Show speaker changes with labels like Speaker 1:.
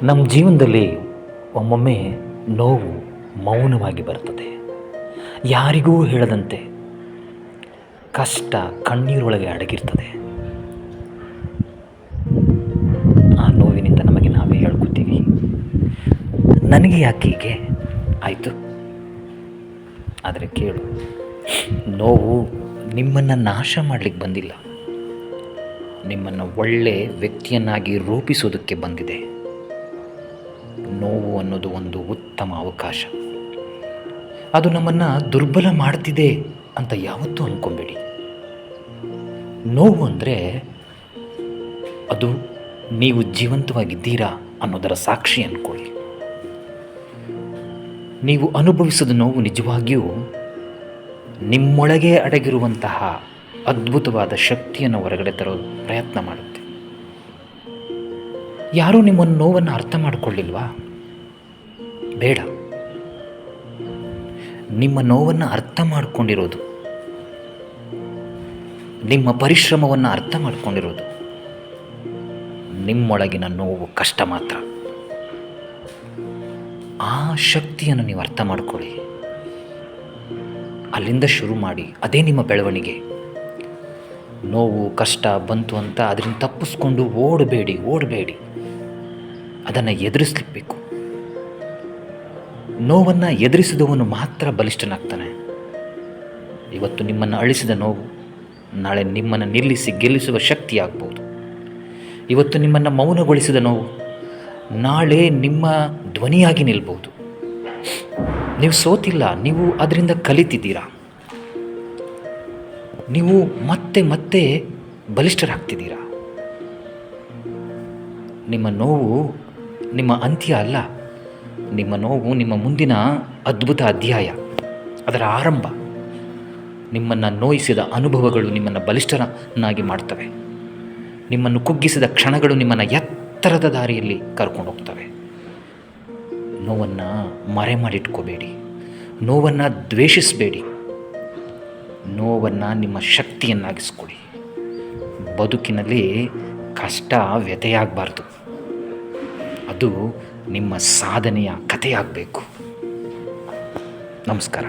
Speaker 1: ನಮ್ಮ ಜೀವನದಲ್ಲಿ ಒಮ್ಮೊಮ್ಮೆ ನೋವು ಮೌನವಾಗಿ ಬರ್ತದೆ. ಯಾರಿಗೂ ಹೇಳದಂತೆ ಕಷ್ಟ ಕಣ್ಣೀರೊಳಗೆ ಅಡಗಿರ್ತದೆ. ಆ ನೋವಿನಿಂದ ನಮಗೆ ನಾವೇ ಹೇಳ್ಕೊತೀವಿ, ನನಗೆ ಯಾಕೆ ಹೀಗೆ ಆಯಿತು. ಆದರೆ ಕೇಳು, ನೋವು ನಿಮ್ಮನ್ನು ನಾಶ ಮಾಡಲಿಕ್ಕೆ ಬಂದಿಲ್ಲ, ನಿಮ್ಮನ್ನು ಒಳ್ಳೆ ವ್ಯಕ್ತಿಯನ್ನಾಗಿ ರೂಪಿಸೋದಕ್ಕೆ ಬಂದಿದೆ. ನೋವು ಅನ್ನೋದು ಒಂದು ಉತ್ತಮ ಅವಕಾಶ. ಅದು ನಮ್ಮನ್ನು ದುರ್ಬಲ ಮಾಡ್ತಿದೆ ಅಂತ ಯಾವತ್ತೂ ಅಂದ್ಕೊಬೇಡಿ. ನೋವು ಅಂದರೆ ಅದು ನೀವು ಜೀವಂತವಾಗಿದ್ದೀರಾ ಅನ್ನೋದರ ಸಾಕ್ಷಿ ಅಂದ್ಕೊಳ್ಳಿ. ನೀವು ಅನುಭವಿಸಿದ ನೋವು ನಿಜವಾಗಿಯೂ ನಿಮ್ಮೊಳಗೆ ಅಡಗಿರುವಂತಹ ಅದ್ಭುತವಾದ ಶಕ್ತಿಯನ್ನು ಹೊರಗಡೆ ತರೋ ಪ್ರಯತ್ನ ಮಾಡುತ್ತೆ. ಯಾರೂ ನಿಮ್ಮ ನೋವನ್ನು ಅರ್ಥ ಮಾಡಿಕೊಳ್ಳಿಲ್ವಾ? ಬೇಡ. ನಿಮ್ಮ ನೋವನ್ನು ಅರ್ಥ ಮಾಡಿಕೊಂಡಿರೋದು, ನಿಮ್ಮ ಪರಿಶ್ರಮವನ್ನು ಅರ್ಥ ಮಾಡಿಕೊಂಡಿರೋದು ನಿಮ್ಮೊಳಗಿನ ನೋವು ಕಷ್ಟ ಮಾತ್ರ. ಆ ಶಕ್ತಿಯನ್ನು ನೀವು ಅರ್ಥ ಮಾಡ್ಕೊಳ್ಳಿ. ಅಲ್ಲಿಂದ ಶುರು ಮಾಡಿ. ಅದೇ ನಿಮ್ಮ ಬೆಳವಣಿಗೆ. ನೋವು ಕಷ್ಟ ಬಂತು ಅಂತ ಅದರಿಂದ ತಪ್ಪಿಸ್ಕೊಂಡು ಓಡಬೇಡಿ. ಅದನ್ನು ಎದುರಿಸಲಿಕ್ಬೇಕು. ನೋವನ್ನು ಎದುರಿಸಿದವನು ಮಾತ್ರ ಬಲಿಷ್ಠನಾಗ್ತಾನೆ. ಇವತ್ತು ನಿಮ್ಮನ್ನು ಅಳಿಸಿದ ನೋವು ನಾಳೆ ನಿಮ್ಮನ್ನು ನಿಲ್ಲಿಸಿ ಗೆಲ್ಲಿಸುವ ಶಕ್ತಿ ಆಗ್ಬೋದು. ಇವತ್ತು ನಿಮ್ಮನ್ನು ಮೌನಗೊಳಿಸಿದ ನೋವು ನಾಳೆ ನಿಮ್ಮ ಧ್ವನಿಯಾಗಿ ನಿಲ್ಬೋದು. ನೀವು ಸೋತಿಲ್ಲ, ನೀವು ಅದರಿಂದ ಕಲಿತಿದ್ದೀರಾ. ನೀವು ಮತ್ತೆ ಬಲಿಷ್ಠರಾಗ್ತಿದ್ದೀರಾ. ನಿಮ್ಮ ನೋವು ನಿಮ್ಮ ಅಂತ್ಯ ಅಲ್ಲ. ನಿಮ್ಮ ನೋವು ನಿಮ್ಮ ಮುಂದಿನ ಅದ್ಭುತ ಅಧ್ಯಾಯ, ಅದರ ಆರಂಭ. ನಿಮ್ಮನ್ನು ನೋಯಿಸಿದ ಅನುಭವಗಳು ನಿಮ್ಮನ್ನು ಬಲಿಷ್ಠರನ್ನಾಗಿ ಮಾಡ್ತವೆ. ನಿಮ್ಮನ್ನು ಕುಗ್ಗಿಸಿದ ಕ್ಷಣಗಳು ನಿಮ್ಮನ್ನು ಎತ್ತರದ ದಾರಿಯಲ್ಲಿ ಕರ್ಕೊಂಡು ಹೋಗ್ತವೆ. ನೋವನ್ನು ಮರೆ ಮಾಡಿಟ್ಕೋಬೇಡಿ. ನೋವನ್ನು ದ್ವೇಷಿಸಬೇಡಿ. ನೋವನ್ನು ನಿಮ್ಮ ಶಕ್ತಿಯನ್ನಾಗಿಸ್ಕೊಳ್ಳಿ. ಬದುಕಿನಲ್ಲಿ ಕಷ್ಟ ವ್ಯಥೆಯಾಗಬಾರ್ದು. ಅದು ನಿಮ್ಮ ಸಾಧನೆಯ ಕಥೆಯಾಗಬೇಕು. ನಮಸ್ಕಾರ.